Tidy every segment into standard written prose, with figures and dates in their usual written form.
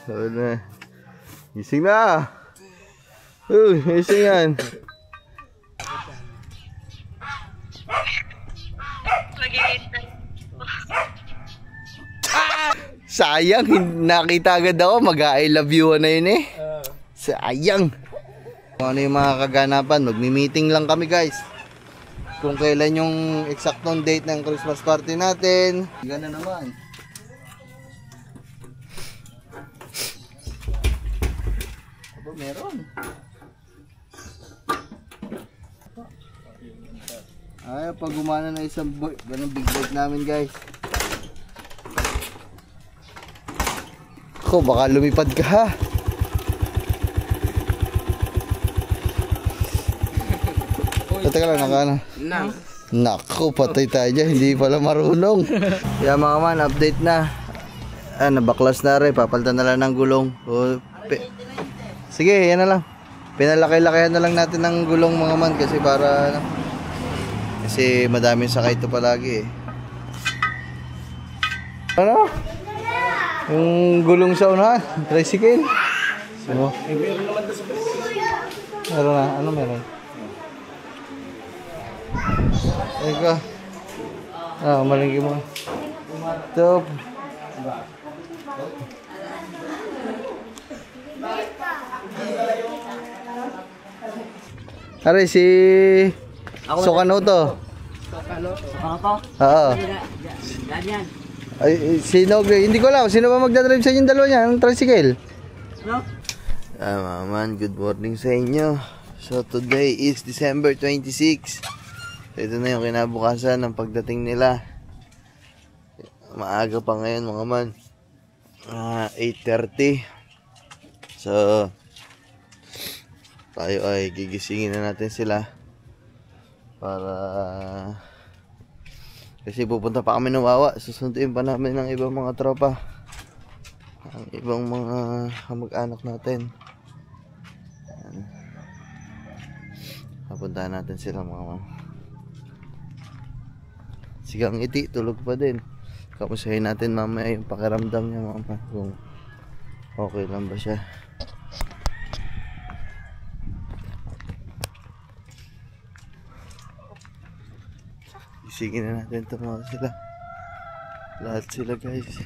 Oo na. Gising na. Uy, gising yan. Sayang, nakita agad ako. Mag-I love you na yun eh. Sayang. Kung ano yung mga kaganapan, magmi-meeting lang kami guys. Kung kailan yung eksaktong date ng Christmas party natin. Gana naman. Aba, meron. Ay, pag gumana na isang ganun big bird namin guys. Ako, baka lumipad ka ha. Teka lang, nakana. Naku, patay tayo dyan. Hindi pala marunong. Kaya mga man, update na. Nabaklas na rin. Papalitan na lang ng gulong. Sige, yan na lang. Pinalaki-lakihan na lang natin ng gulong mga man. Kasi para kasi madaming sakay ito palagi eh. Ano? Yung gulong sa unahan. Tricycle. So, meron na. Ano meron? Eka. Malingki mo. Top. Are si Sokano to. Sokano to? Oo. Ganyan. Ay, sino? Hindi ko alam. Sino ba magdadrive sa inyong dalawa niya? Ang tricycle? Ano? Man, good morning sa inyo. So today is December 26. Ito na yung kinabukasan ng pagdating nila. Maaga pa ngayon mga man. 8:30. So tayo ay gigisingin na natin sila. Para kasi pupunta pa kami ng Wawa. Susunduin pa namin ng ibang mga tropa. Ang ibang mga kamag-anak natin. Papuntahan natin sila mga man. Sigang iti, tulog pa din. Kamusahin natin mamaya yung pakiramdam niya mga man. Kung okay lang ba siya. Isingin na natin ito mga sila. Lahat sila guys.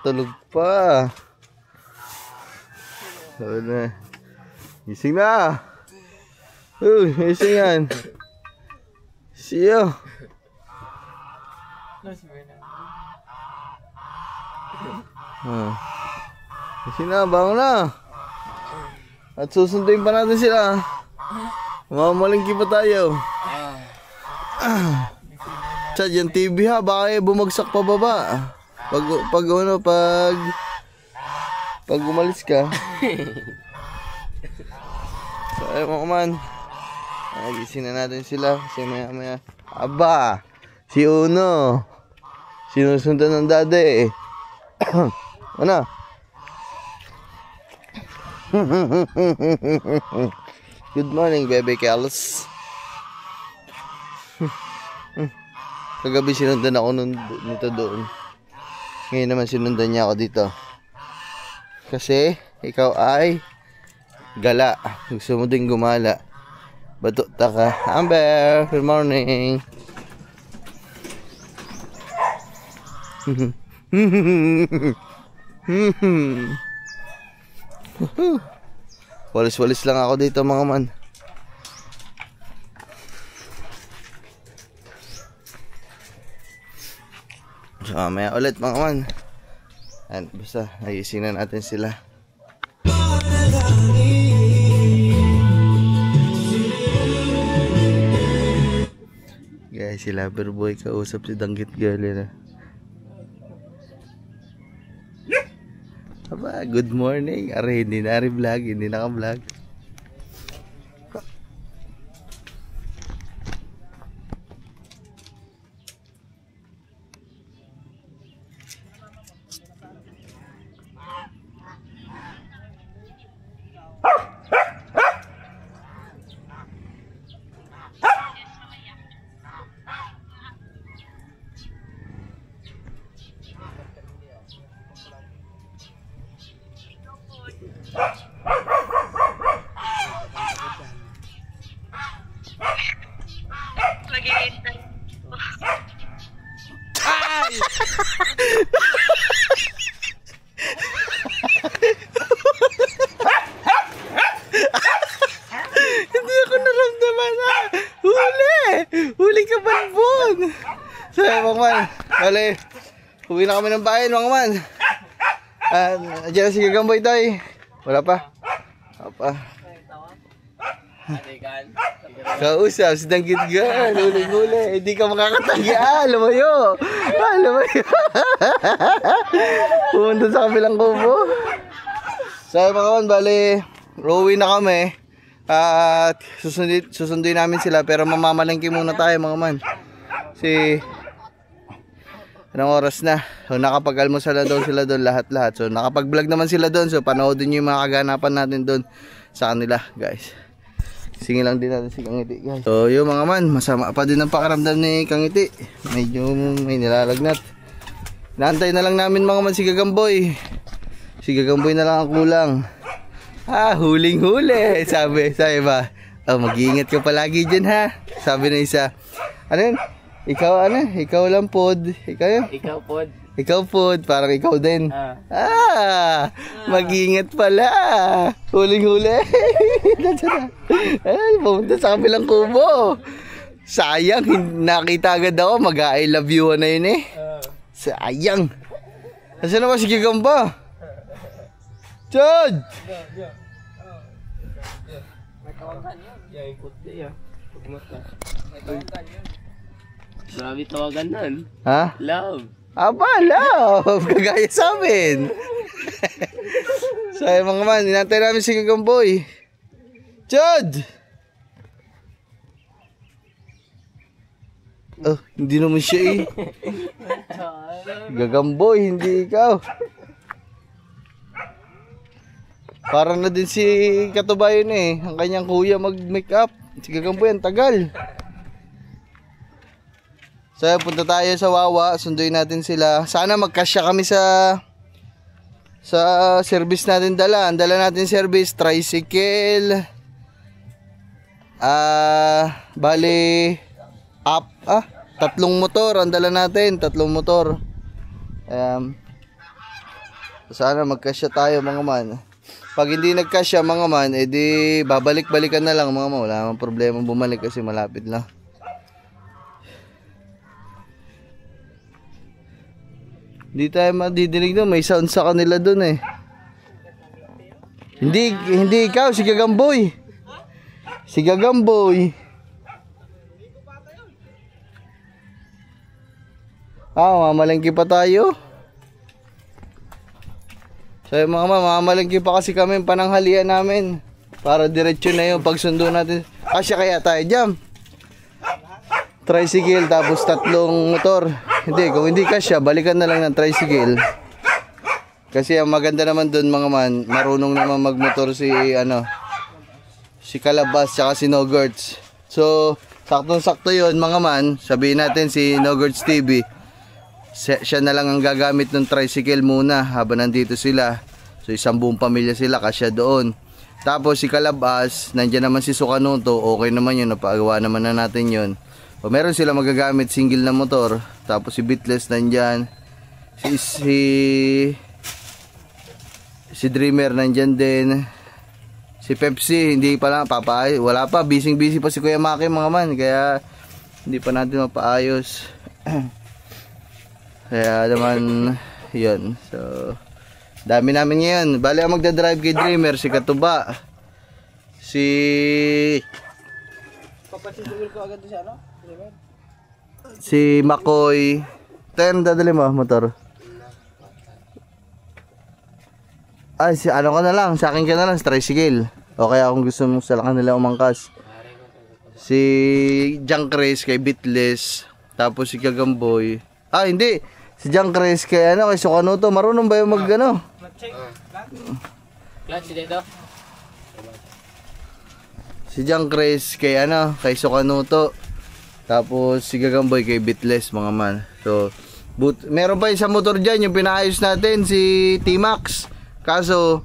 Tulog pa. Oo na. Gising na. Uy, gising yan. Siyo. Gising na, bangon na. At susunduin pa natin sila. Mamamalingki pa tayo. Chad, yung TV ha, baka bumagsak pa baba. Pag umalis ka. So ayun mga man, gising na natin sila kasi maya maya. Aba, si Uno sinusundan ng daddy. Ano? Good morning baby Carlos. Kagabi sinundan ako nito doon. Ngayon naman sinundan niya ako dito. Kasi ikaw ay gala. Gusto mo din gumala. Batuta ka. Amber, good morning. Walis-walis lang ako dito mga man. So mamaya ulit mga man. And basta ayusin na natin sila. Guys, si Loverboy kausap si Danggit Gali na. Aba, good morning. Are, hindi na vlog, hindi naka-vlog. Hindi ako naramdaman na. Huli! Huli ka balbon! So, mga man. Bale, uwi na kami ng bayan, mga man. Diyan na si Gagamboy tayo. Wala pa. Wala pa. Kausap, si Danggit-gan. Huli-huli. Hindi ka makakatagya. Lumayo. Lumayo. Pumunta sa kabilang kubo. So, mga man, bale, uwi na kami. At susunduin namin sila. Pero mamamalengke muna tayo, mga man. Kasi anong oras na? So nakapag-almusal na doon sila doon lahat-lahat. So nakapag-vlog naman sila doon. So panoodin nyo yung mga kaganapan natin doon sa kanila, guys. Singin lang din natin si Kangiti, guys. So yung mga man, masama pa din ang pakiramdam ni Kangiti. Medyo may nilalagnat. Naantay na lang namin, mga man, si Gagamboy. Si Gagamboy na lang ang kulang. Huling-huli. Sabi ba? Oh, mag-iingat ka palagi dyan, ha? Sabi na isa. Ano yun? Ikaw lang pod. Ikaw yun? Ikaw pod. Parang ikaw din. Mag-iingat pala. Huling-huli. Ay, pumunta sa kabilang kubo. Sayang, nakita agad ako. Mag-I love you na yun eh. Sayang. Nasaan na ba si Gigamba? Chod! Marami tawagan nun. Ha? Love. Aba, love! Kagaya sa amin. So, mga man, inantay namin si Gagamboy. Chod! Oh, hindi naman siya eh. Gagamboy, hindi ikaw. Parang na din si Katubayon eh. Ang kanyang kuya mag-make up. Si Gagamboy, ang tagal. So, punta tayo sa Wawa. Sunduin natin sila. Sana magkasya kami sa service natin dala. Ang dala natin service, tricycle. Bali, tatlong motor. Ang dala natin, tatlong motor. Sana magkasya tayo, mga man. Pag hindi nagkasya, mga man, edi babalik-balikan na lang, mga man. Wala namang problema bumalik kasi malapit lang. Hindi tayo madidinig doon, may sound sa kanila doon eh. Hindi ikaw, si Gagamboy. Si Gagamboy. Mamalengke pa tayo. So mga mamalengke pa kasi kami pananghalian namin. Para diretso na yung pagsundo natin. Kasya kaya tayo dyan. Tricycle tapos tatlong motor. Hindi, kung hindi kasya, balikan na lang ng tricycle. Kasi ang maganda naman doon, mga man, marunong naman magmotor si Kalabas tsaka si Nogurts. So, saktong-sakto yun, mga man. Sabihin natin si Nogurts TV. Siya na lang ang gagamit ng tricycle muna habang nandito sila. So, isang buong pamilya sila, kasya doon. Tapos si Kalabas, nandiyan naman si Sukanuto. Okay naman yun, napagawa naman na natin yun. O, meron sila magagamit single na motor. Tapos si Bitless nandyan. Si Dreamer nandyan din. Si Pepsi hindi pa lang papaayos. Wala pa, busy pa si Kuya Maki, mga man. Kaya hindi pa natin mapaayos. Kaya naman yun. So dami namin ngayon. Bali ang magdadrive kay Dreamer, si Katuba. Papasidugil ko agad siya, no? Si Makoy. Tayo dadali mo motor. Ay, si ano ka na lang, sa akin ka na lang, sa tricycle. O kaya kung gusto mo sa kanila umangkas. Si Junkres kay Bitless. Tapos si Gagamboy. Hindi. Si Junkres kay kay Sukanuto. Marunong ba yung Clutch dito. Si Junkres kay kay Sukanuto. Tapos si Gagamboy kay Bitless, mga man. So, meron pa isang motor dyan, yung pinaayos natin, si T-Max. Kaso,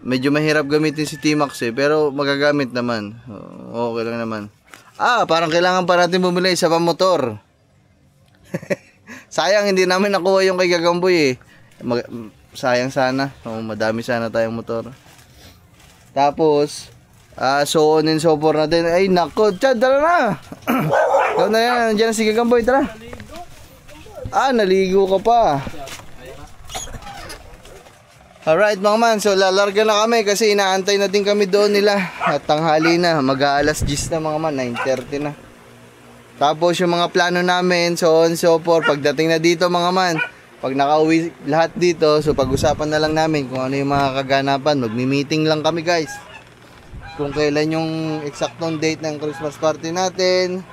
medyo mahirap gamitin si T-Max eh, pero magagamit naman. Okay lang naman. Parang kailangan pa natin bumili isa pa motor. Sayang hindi namin nakuha yung kay Gagamboy eh. Sayang sana. Madami sana tayong motor. Tapos, so on and so forth natin. Ay nako, Chad, tara na. Ikaw na yan, nandiyan na si Gagamboy, tara. Naligo ka pa. Alright mga man, so lalarga na kami kasi inaantay na din kami doon nila. At tanghali na, mag-aalas 10 na mga man, 9:30 na. Tapos yung mga plano namin, so on so forth, pagdating na dito mga man, pag nakauwi lahat dito, so pag-usapan na lang namin kung ano yung mga kaganapan. Magmi-meeting lang kami guys. Kung kailan yung eksaktong date ng Christmas party natin.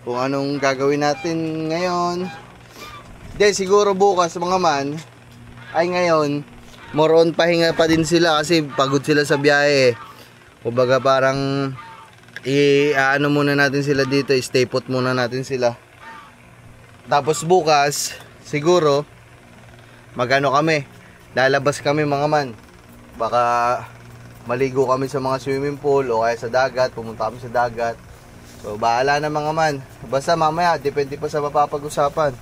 Kung anong gagawin natin ngayon. Then siguro bukas mga man, ay ngayon, more on pahinga pa din sila kasi pagod sila sa biyahe. Kumbaga parang ano muna natin sila dito, stay put muna natin sila. Tapos bukas, siguro magano kami, lalabas kami mga man. Baka maligo kami sa mga swimming pool o kaya sa dagat, pumunta kami sa dagat. So bahala na mga man. Basta mamaya, depende pa sa mapapag-usapan.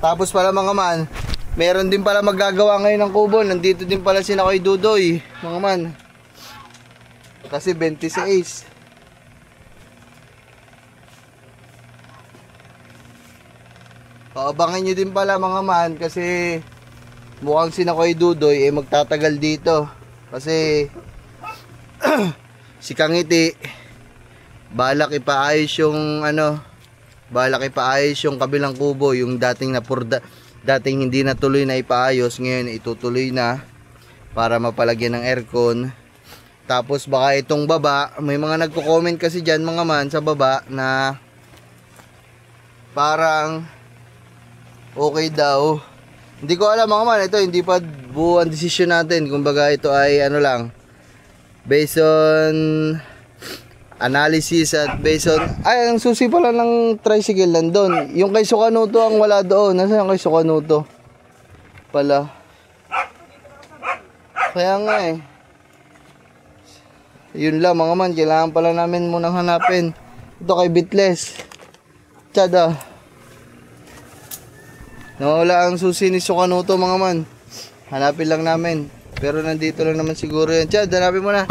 Tapos pala mga man, meron din pala magagawa ngayon ng kubo. Nandito din pala sila kay Dudoy, mga man. Kasi 26. Abangan nyo din pala mga man kasi mukhang sina kay Dudoy magtatagal dito. Kasi si Kangiti balak ipaayos yung balak ipaayos yung kabilang kubo, yung dating dating hindi natuloy na ipaayos, ngayon itutuloy na para mapalagyan ng aircon. Tapos baka itong baba, may mga nagko-comment kasi diyan mga man sa baba na parang okay daw. Hindi ko alam mga man, ito hindi pa buo ang desisyon natin. Kumbaga ito ay lang, based on analysis at based on ang susi pala ng tricycle nandun. Yung kay Sukanuto ang wala doon. Nasaan kay Sukanuto pala? Kaya nga yun lang mga man, kailangan pala namin munang hanapin. Ito kay Bitless Chada, nawala ang susi ni Sukanuto mga man. Hanapin lang namin. Pero nandito lang naman siguro yan. Chad, hanapin mo na.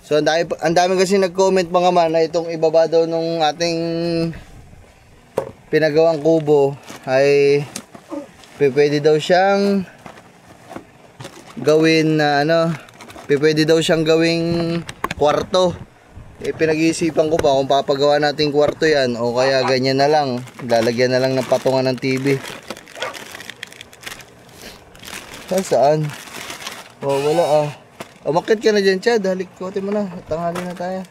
So ang dami kasi nag-comment mga man na itong ibaba daw nung ating pinagawang kubo ay pwede daw siyang gawin na pwede daw siyang gawing kwarto. Pinag-iisipan ko pa kung papagawa natin kwarto yan o kaya ganyan na lang, lalagyan na lang ng patungan ng TV. Saan? Wala umakit ka na dyan, Chad. Halik, kote mo na. Tanghali na tayo.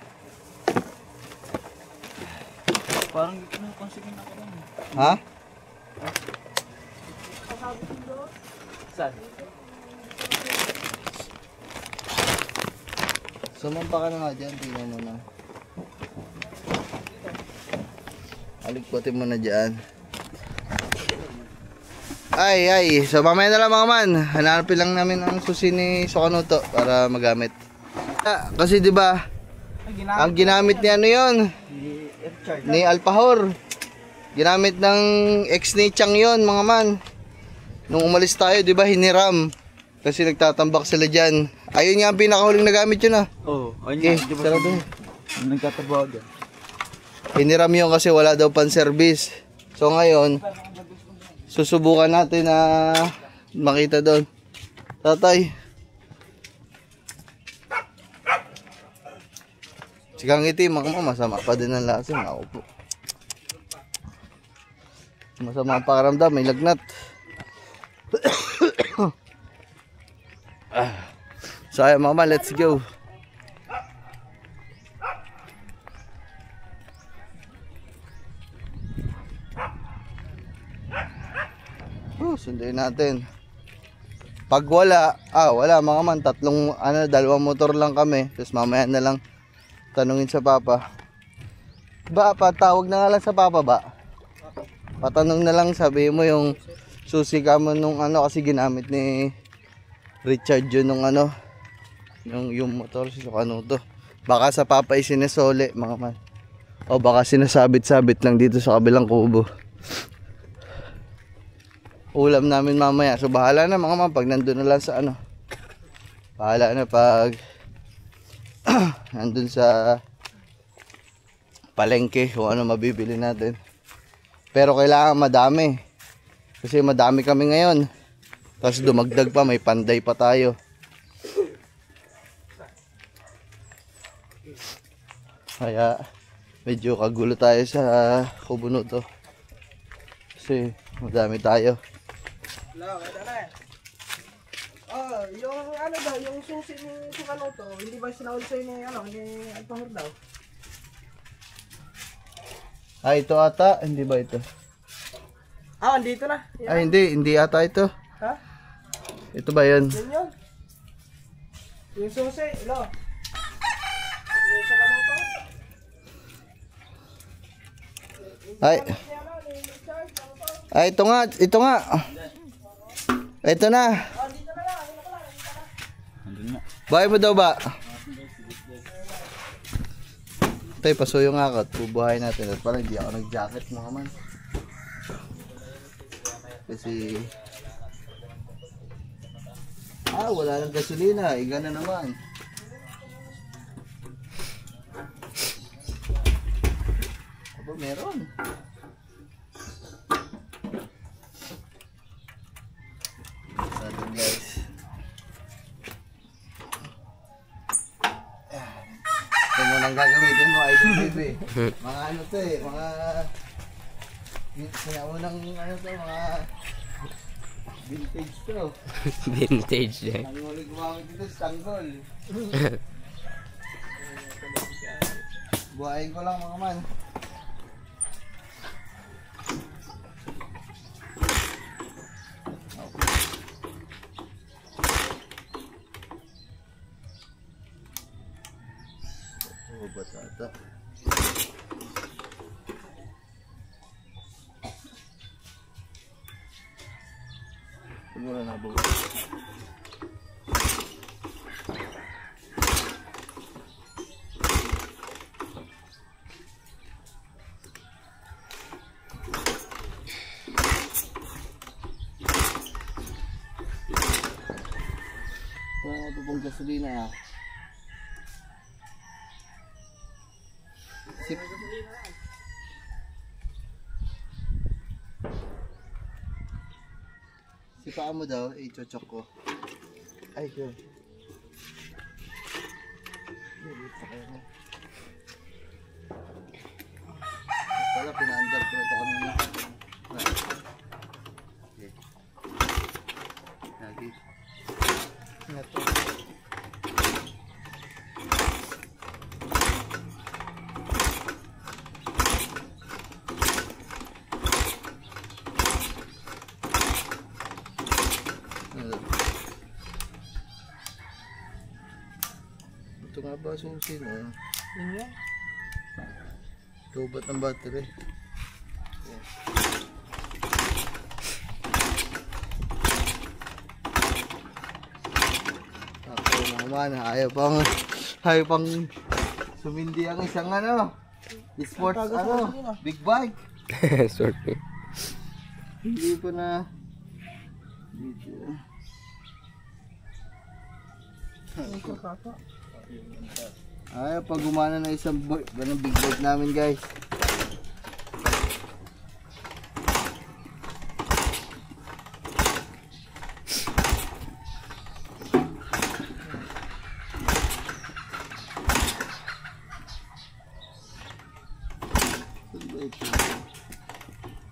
Parang kinukonsigin ako lang. Ha? Saan? Sumampa ka na nga dyan. Tingnan mo na. Halik, kote mo na dyan. Ay, so mamaya na lang mga man. Hanapin lang namin ang susi ni Sukanuto para magamit. Kasi 'di ba? Ang ginamit niya yon? Ni Alpahor. Ginamit ng ex ni Chang 'yon, mga man. Nung umalis tayo, 'di ba, hiniram. Kasi nagtatambak sila diyan. Ayun nga ang pinakahuling nagamit yun ayun nga, 'di ba? Sarado. Nagtatrabaho diyan. Hiniram 'yon kasi wala daw pan-service. So ngayon, susubukan natin na makita doon. Tatay. Sigang Ngiti, masama pa din ang lasa. Ako po. Masama ang pakaramdam, may lagnat. So ayan mama, let's go. Sunduin natin. Pag wala, wala mga man, dalawang motor lang kami. Tapos mamaya na lang tanungin sa papa. Patawag na nga lang sa papa ba? Patanong na lang, sabi mo yung susi ka mo nung kasi ginamit ni Richard yun nung yung motor si Sukanuto. Baka sa papa isinesole mga man. O baka sinasabit-sabit lang dito sa kabilang kubo. Ulam namin mamaya. So bahala na mga ma'am pag nandun na lang sa ano. Bahala na pag nandun sa palengke kung ano mabibili natin. Pero kailangan madami. Kasi madami kami ngayon. Tapos dumagdag pa, may panday pa tayo. Kaya medyo kagulo tayo sa kubuno to. Kasi madami tayo. Yung ano daw, yung susi ni Sukano to, hindi ba sinawal sa'yo ni ano, ni Alpahor daw? Ah, ito ata, hindi ba ito? Ah, andito na. Yan. Ay, hindi ata ito. Ha? Ito ba yun? Yan yun. Yung susi, ilo. Yung Sukano to. Ay. Ay, ito nga. Ito na. Bahay mo daw ba? Tay, pasuyo nga ako at bubuhayin natin. At parang hindi ako nag-jacket mga man. Kasi wala nang gasolina. Iga na naman. Aba, meron. Sabi guys. Ito mo nang gagamitin mo, Idol Baby. Mga ano to eh, mga sinaunang ano to, mga vintage to. Vintage eh. Ang ulit gumamit dito, stanggol. Buhayin ko lang mga man. Batata. Siguro na buo. Wala ito pong gasolina. Si paa mo daw, i-chochok ko. Ay, good. Wala, pina-under ko ito kanina. Okay. Lagi. Ito. Ito nga ba susi na? Yun yan. Tubat ng battery. Ako naman, ayaw pang sumindi ang isang ano, sports ano, big bike. Sorry. Hindi ko na video. Ay, pag gumana na isang ganun big bike namin guys.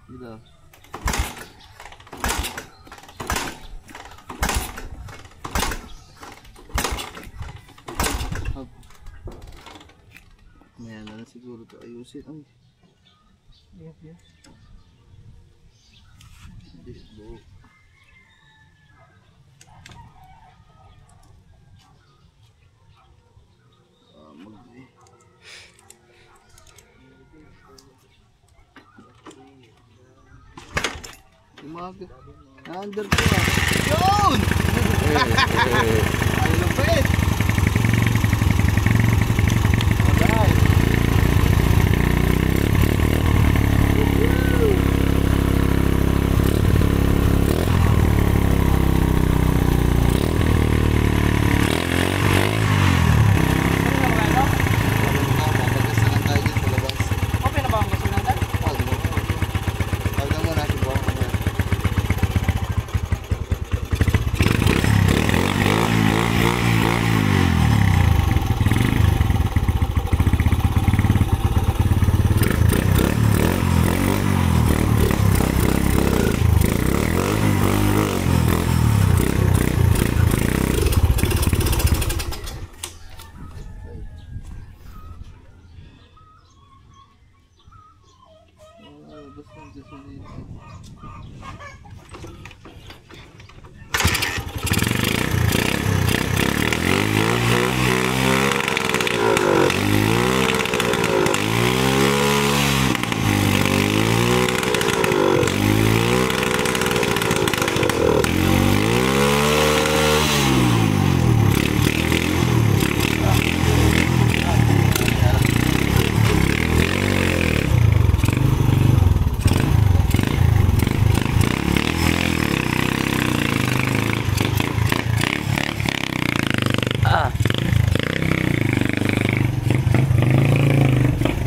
Dito. Mayan na siguro to ayusin. Ay. Yes. Disbo. Umaga. Under ko. Yun! Ay, lupit! Alright.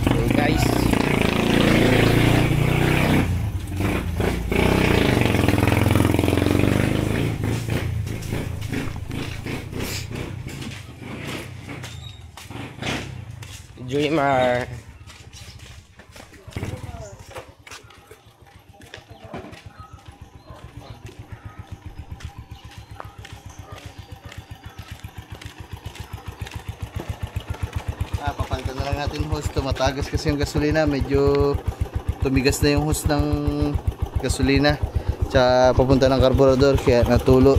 Okay guys. Dreamer. Papalitan na lang natin hose. Tumatagas kasi yung gasolina. Medyo tumigas na yung hose ng gasolina. Tsaka papunta ng karburador. Kaya natulo.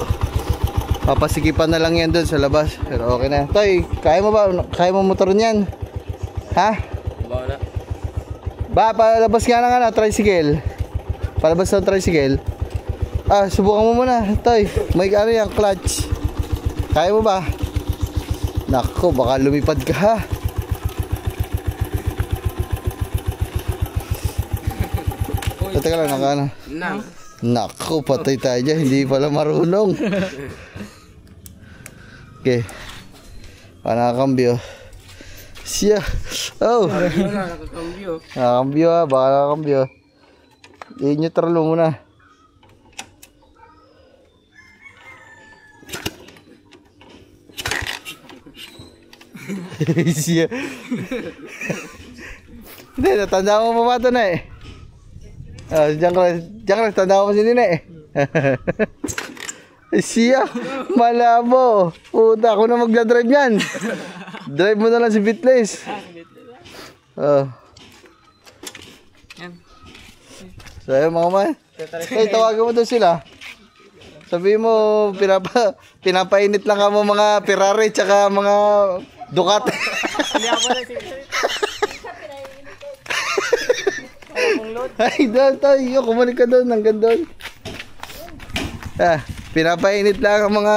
Papasikipan na lang yan doon sa labas. Pero okay na. Toy, kaya mo ba? Kaya mo motor niyan? Ha? Bawa na. Ba, palabas nga ng tricycle. Palabas ng tricycle. Subukan mo muna. Toy, may ano yan, clutch. Kaya mo ba? Nako, baka lumipad ka ha. Teka lang, nakana. Nako, patay tayo dyan. Hindi pala marunong. Okay. Nakakambyo. Siya. Oh. Nakakambyo ha. Baka nakakambyo. I-neutral mo muna. Siya. Hindi, natanda mo pa ba ito na eh. Diyan ka, tanda mo si Nina eh. Siya, malabo. Puta, ako na magdadrive yan. Drive mo na lang si Bitless. So ayun mga man. Hey, tawagan mo doon sila. Sabihin mo, pinapainit lang ka mo mga Ferrari tsaka mga Ducati. Ay, doon tayo. Kumunik ka doon. Hanggang doon. Pinapainit lang ang mga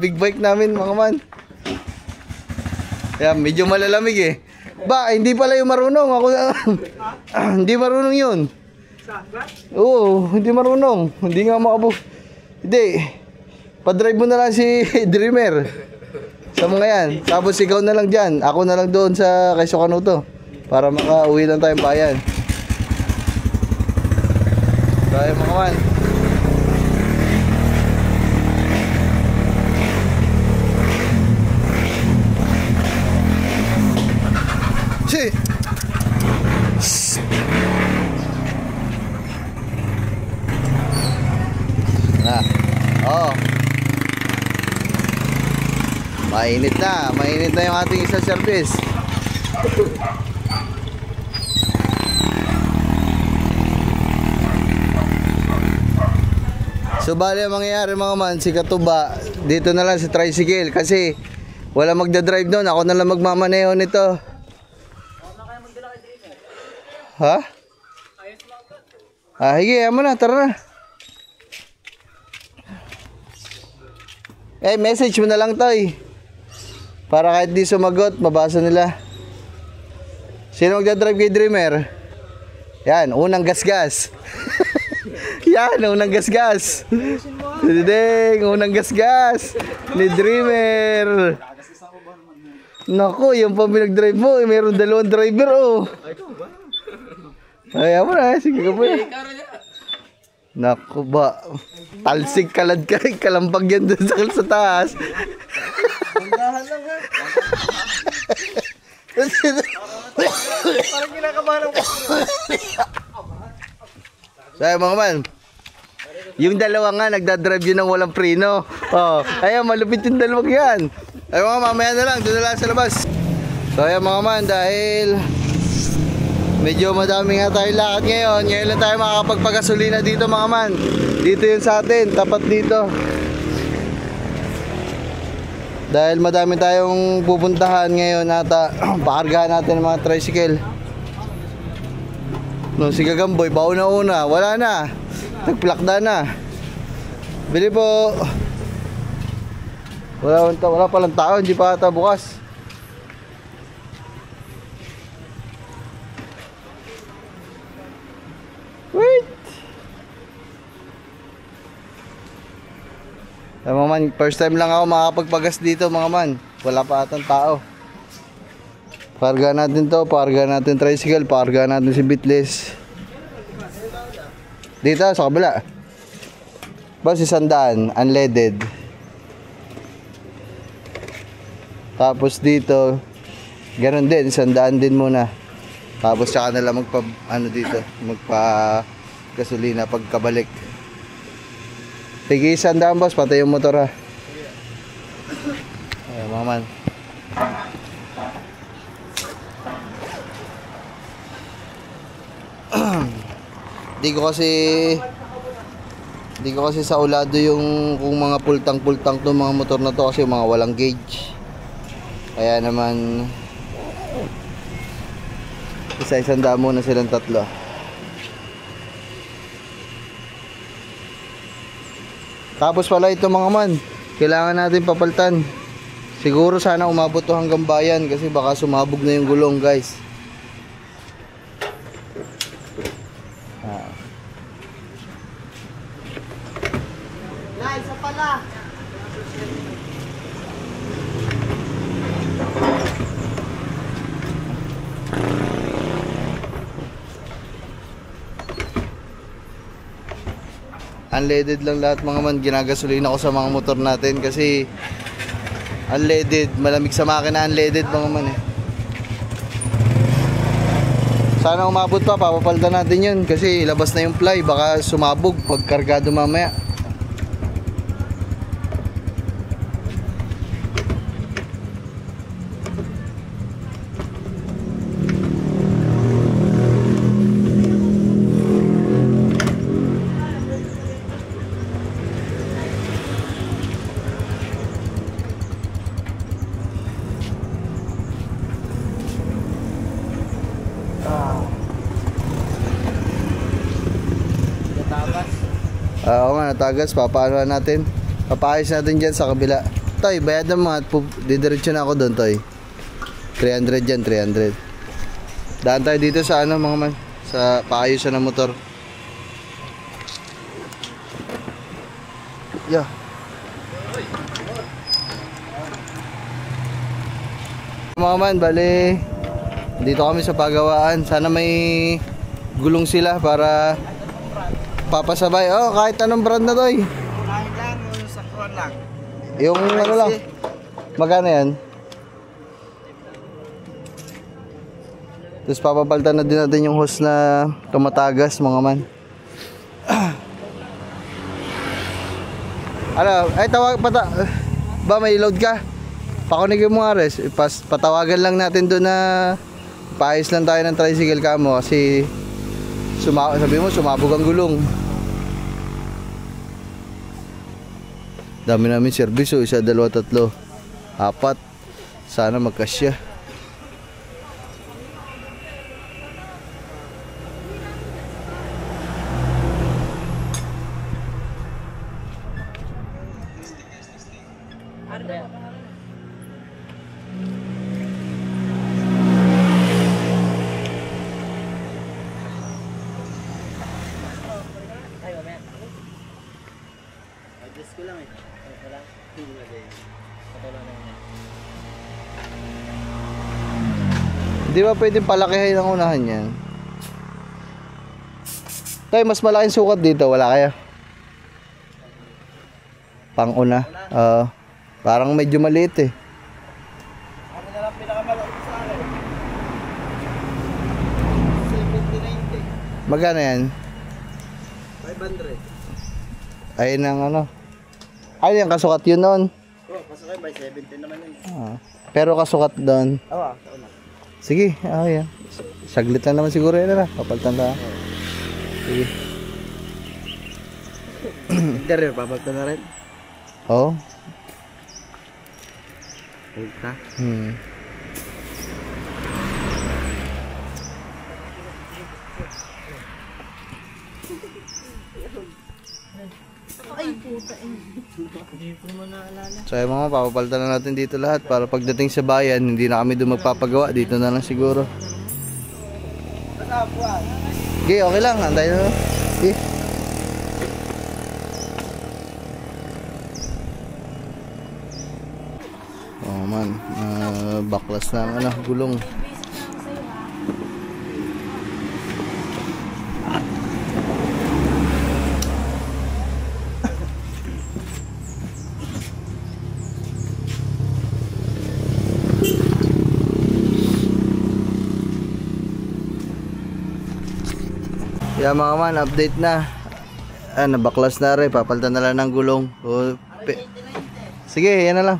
big bike namin, mga man. Medyo malalamig eh. Ba, hindi pala yung marunong. Ako hindi marunong yun. Oo, hindi marunong. Hindi nga makabuk. Hindi. Pa-drive mo na lang si Dreamer. Sa mga yan. Tapos ikaw na lang dyan. Ako na lang doon sa kay Sokanuto. Para makauwi lang tayong bayan. Tayo mga man. Si. Mainit na yung ating isang service. So bali ang mangyayari mga man, si Katuba dito na lang sa tricycle kasi wala magdadrive doon, ako na lang magmamaneho nito. Ha? Hige, mo na, tara na. Message mo na lang Toy. Para kahit di sumagot, mabasa nila. Sino magdadrive kay Dreamer? Yan, unang gasgas. Yan, unang gasgas. Ding, unang gasgas ni Dreamer. Naku, yung pa pinag-drive mo, mayroon dalawang driver oh. Ay, mo na, sige ka po. Naku ba, talsik kalad ka, kalambag yan doon sa taas. Bandahan lang ha. Parang kinakabahan ako. So mga man, yung dalawa nga nagdadrive yun ng walang preno. Ayan, malupit yung dalawang yan. Ay mga mamaya na lang, doon na lang sa labas. So ayan mga man, dahil Medyo madami nga tayo lakad ngayon. Ngayon lang tayo makakapagpagasolina dito mga man. Dito yun sa atin, tapat dito. Dahil madami tayong pupuntahan ngayon ata. Pakargahan natin ng mga tricycle. No, si Gagamboy, bauna-una. Wala na. Nagplakda na. Bili po. Wala palang tao, hindi pa ata bukas. Wait. Mga man, first time lang ako makapagpagas dito mga man. Wala pa atang tao. Paarga natin to, paarga natin tricycle, paarga natin si Bitlis. Dito sa kabila. Bas 100, unleaded. Tapos dito, ganoon din, 100 din muna. Tapos saka na lang magpa gasolina pagkabalik. Tigil 100 boss, patay yung motor ha. Ayan mga man. Di ko kasi sa ulado yung kung mga pultang-pultang to mga motor na to kasi mga walang gauge. Kaya naman isa-isang damo na silang tatlo. Tapos pala ito mga man, kailangan natin papalitan. Siguro sana umabot to hanggang bayan kasi baka sumabog na yung gulong guys. Isa pala. Unleaded lang lahat mga man, ginagasolina ko sa mga motor natin kasi unleaded, malamig sa makina unleaded mga man eh. Sana umabot pa, papapalitan natin yun kasi labas na yung fly, baka sumabog pag kargado mamaya. Oo nga, natagas. Papaano natin? Papaayos natin dyan sa kabila. Toy, bayad naman. Didiretso na ako doon, Toy. 300 dyan, 300. Daan tayo dito sa ano, mga man. Sa paayusan ng motor. Yeah. Mga man, bali dito kami sa pagawaan. Sana may gulong sila para papasabay. Oh, kahit anong brand na to eh. Kahit lang, yung sakron lang. Yung ano lang. Magkano yan? Tapos papapalitan na din natin yung hose na tumatagas mga man. Ano? Ay tawag ba may load ka? Pakunigin mo nga res. Patawagan lang natin doon na paayos lang tayo ng tricycle ka mo kasi sabi mo sumabog ang gulong. Dami namin servisyo, 1, 2, 3, 4. Sana magkasya. Di ba pwedeng palakihin ang unahan yan? Tay, mas malaking sukat dito, wala kaya? Pang-una? Parang medyo maliit eh. Ano na lang pinakamalaki sa akin? 70-90. Magkano yan? 500. Ayun ang ano. Ay, yung kasukat yun noon. Oo, pasakay by 70 naman yun. Pero kasukat doon. Oo, Sige, yan. Saglit lang naman siguro yan na. Papalitan ka. Sige. Interior, papalitan na rin. Oo. Puta. So yung mga papapalitan na natin dito lahat para pagdating sa bayan, hindi na kami doon magpapagawa. Dito na lang siguro. Okay, okay lang. Antay na. Okay. Oh man, baklas na ang gulong. Yeah mga man, update na. Nabaklas na rin, papalitan na lang ng gulong. Sige, yan na lang.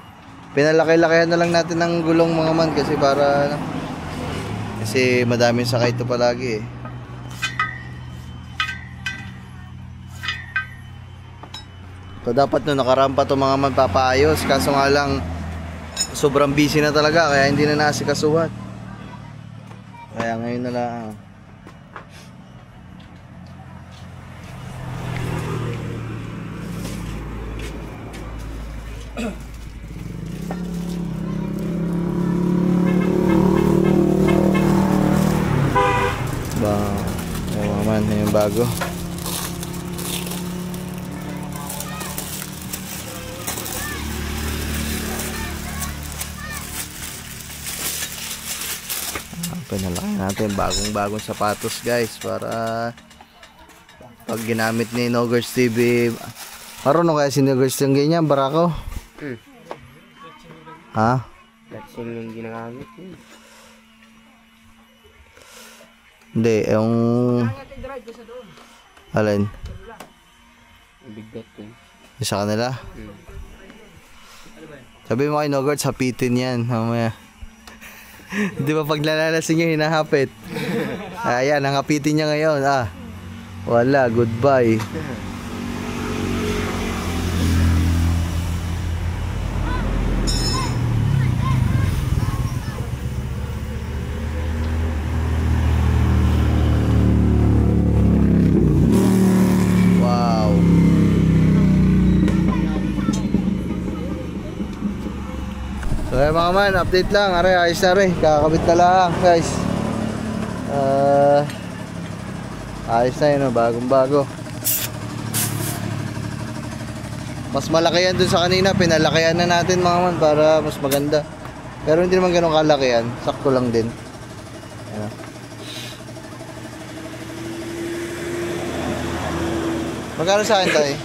Pinalaki-lakihan na lang natin ng gulong mga man kasi para kasi madaming sakay ito palagi eh. So dapat no nakarampa to mga man papaayos, kaso nga lang sobrang busy na talaga kaya hindi na naasikasuhan. Kaya ngayon na lang. Yung bago. Pinalaki natin bagong sapatos guys para pag ginamit ni Nogers TV. Marunong kaya si Nogers yung ganyan, barako? Ha? Latsing yung ginagamit yun. Hindi, yung alin? Bigat yun. Sa kanila? Sabi mo kay Nogers, hapitin yan mamaya. Di ba pag nalalasing niya hinahapit? Ayan, ang hapitin niya ngayon. Wala, goodbye. Wow. So mga man, update lang. Aray, ayos na rin. Kakabit na lang guys. Ayos na yun, bagong bago. Mas malaki yan dun sa kanina. Pinalakihan na natin mga man para mas maganda. Pero hindi naman ganun kalaki yan. Sakto lang din. Ayan. Magkano sa akin tayo?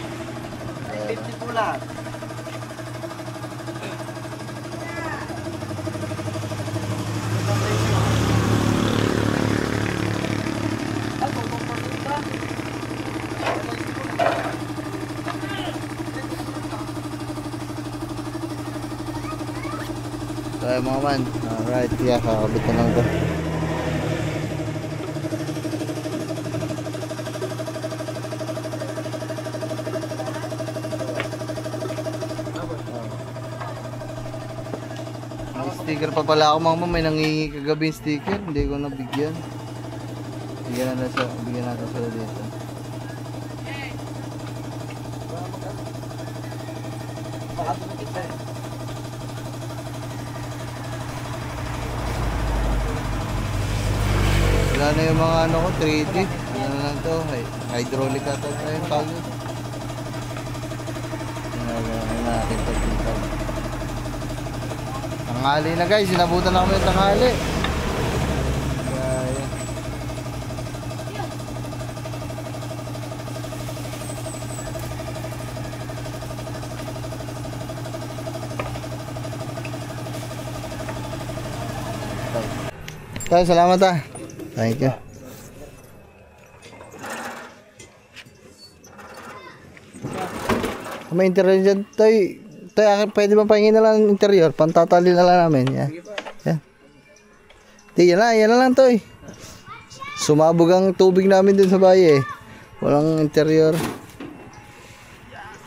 50 po lahat. So mga man, alright, yeah, kakabit na lang ito. May sticker pa pala ako mga man, may nangingi kagabi yung sticker, hindi ko nabigyan. Bigyan natin sila dito. Wala na yung mga ano ko, 3D. Ano na lang to, hydraulic ata tayo tawag. Ginagawa natin ito dito. Tanghali na guys, sinabutan na kami yung tanghali. Gaya. Tayo, salamat ah. Thank you. May interior dyan, Toy. Toy, pwede ba pahingin na lang interior? Pantatali na lang namin. Yan. Yan. Di, yan na lang to eh. Sumabog ang tubig namin dun sa bahay eh. Walang interior.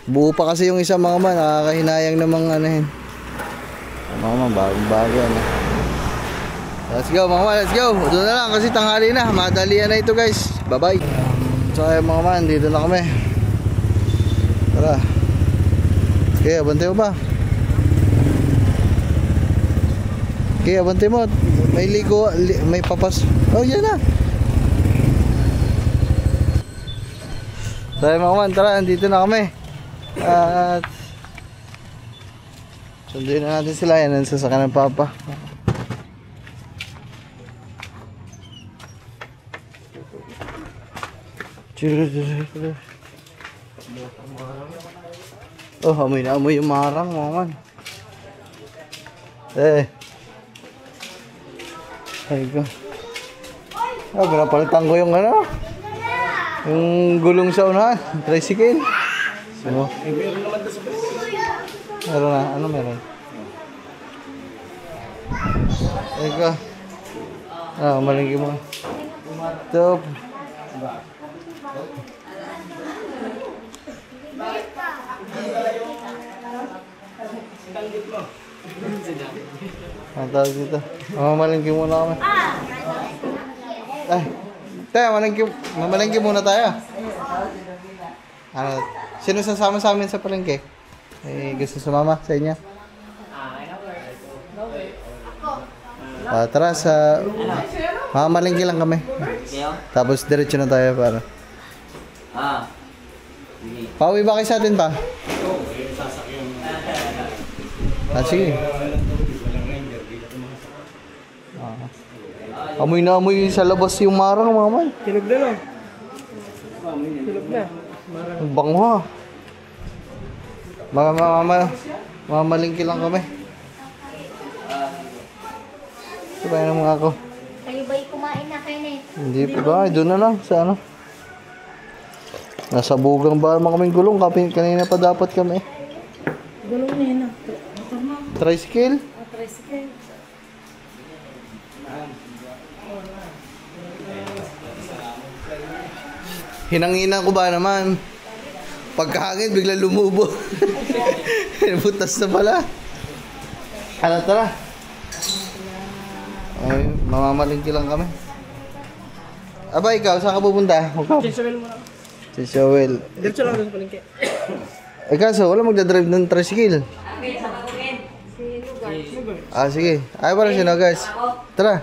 Buo pa kasi yung isa mga man. Nakakahinayang namang ano yun. Mga man, bagong-bago ano. Let's go mga man, let's go. Doon na lang kasi tanghali na. Madalian na ito guys. Bye bye. So ayun mga man, dito na kami. Tara. Okay, abante mo ba? Okay, abante mo. May ligo, may papas. Oh, yan na. So ayun mga man, tara, dito na kami. At sunduin na natin sila. Yan ang sasakyan ng papa. Oh, amoy na amoy yung marang mga man. Ay ko. Ah, pinapalitan ko yung ano. Yung gulong sa unahan. Tricycle. So, meron naman to sa meron na. Ano meron? Ay ko. Ah, malingki mo. Top. Ang tawag dito. Mamalingki muna kami. Ay, tayo, mamalingki muna tayo. Ano, sino sasama sa amin sa palengke? Eh, gusto sumama sa inyo? Tara sa... Mamalingki lang kami. Tapos diretso na tayo para... Pauwi ba kayo sa atin pa? Ah, sige. Amoy na amoy sa labas yung marang mga man. Kinog na lang. Kinog na. Ang bango ha. Mamalingki lang kami. Sabay na mga ako. Kayo ba'y kumain na kayo na eh? Hindi pa ba? Doon na lang sa ano. Nasa bugang ba naman kaming gulong? Kanina pa dapat kami. Gulong na yun ah. Tricycle? Tricycle. Hinangina ko ba naman? Pagkahangin, bigla lumubo. Butas na pala. Ano, tara. Ay, mamamalingki lang kami. Aba, ikaw, saan ka pupunta? Chisel mo na. Si Joel. Diretso lang doon sa palengke. Eh kaso, wala magdadrive ng tricycle. Ah, sige. Ay, wala sino guys. Tara.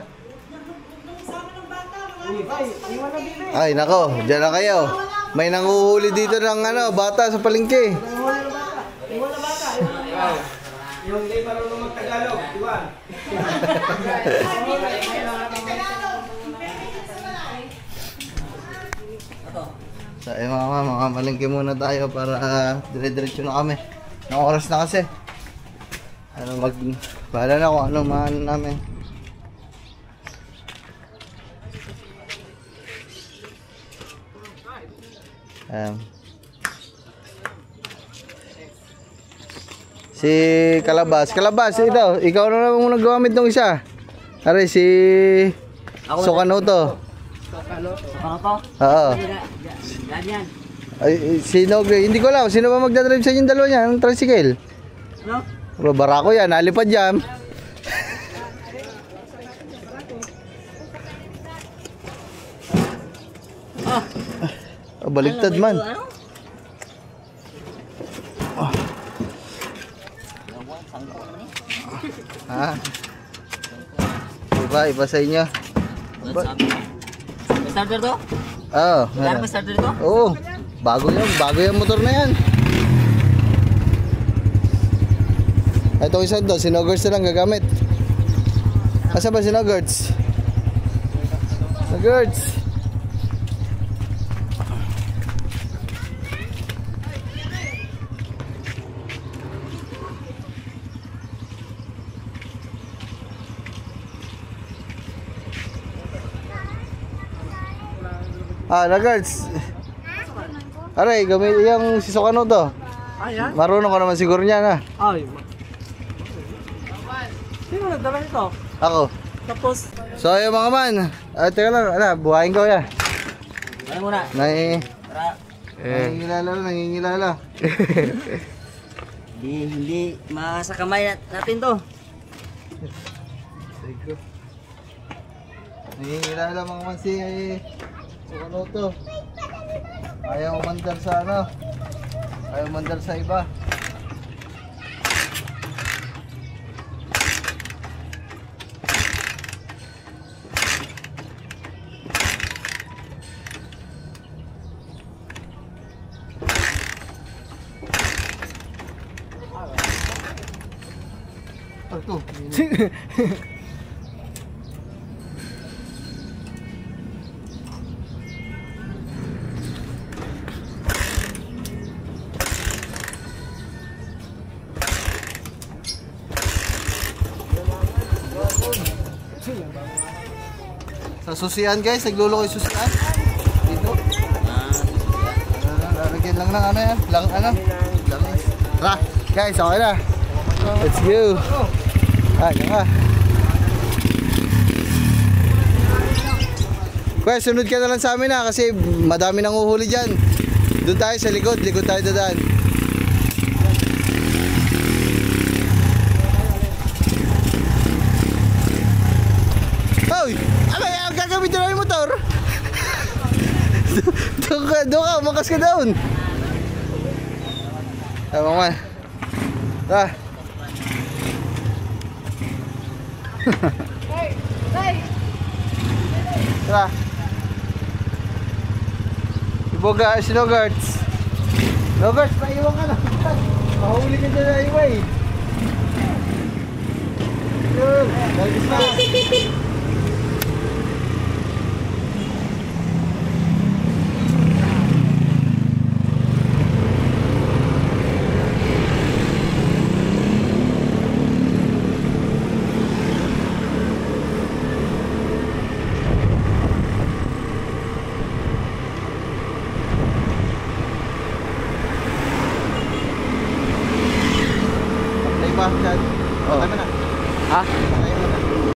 Ay, nako. Diyan na kayo. May nanguhuli dito ng ano, bata sa palengke. Yung hindi marunong mag-Tagalog, Iwan. So, eh mga malingki muna tayo para dire-diretso na kami. Ng oras na kasi. Bahala na kung anong maano namin. Si Kalabas, ikaw na naman muna gamit ng isa. Are si Sokanoto. Sokanoto? Oo. Ay, sino, hindi ko alam, sino ba magdadrive sa inyong dalawa niya, ng tricycle? Ano? Barako yan, nalipad yan. Baliktad man. Ha? Iba sa inyo. May starter to? Oo. Wala may starter to? Oo. Bago yung motor na yan. Ito isa doon, sinogurts na lang gagamit. Asa ba sinogurts? Sinogurts. Nagards. Aray, gamit yung si Sokanoto. Ayan? Marunong ko naman siguro niya na. Ay. Sino nagdala nito? Ako. Tapos, So ayun mga man. Teka lang, buhayin ko ya. ano muna? Nangingilala. Hindi masakamay natin to. Nangingilala mga man si Sukanoto. Ayaw umandar sa ano. Ayaw umandar sa iba. Ito. Sa susian guys, naglulukoy susian. Dito. Lalagyan lang ng ano yan. Langis. Guys, okay na. Let's go. Yan ka. Kuya, sunod ka na lang sa amin kasi madami nang uhuli dyan. Doon tayo sa likod tayo dadaan. Hoy! Ang gagamitin na yung motor! Doon ka, umakas ka doon! Tama man. Tara. Iboga, Nogarts. Nogarts, paiwan ka lang. Mahuli ka dyan na iway. Yun, lagis na.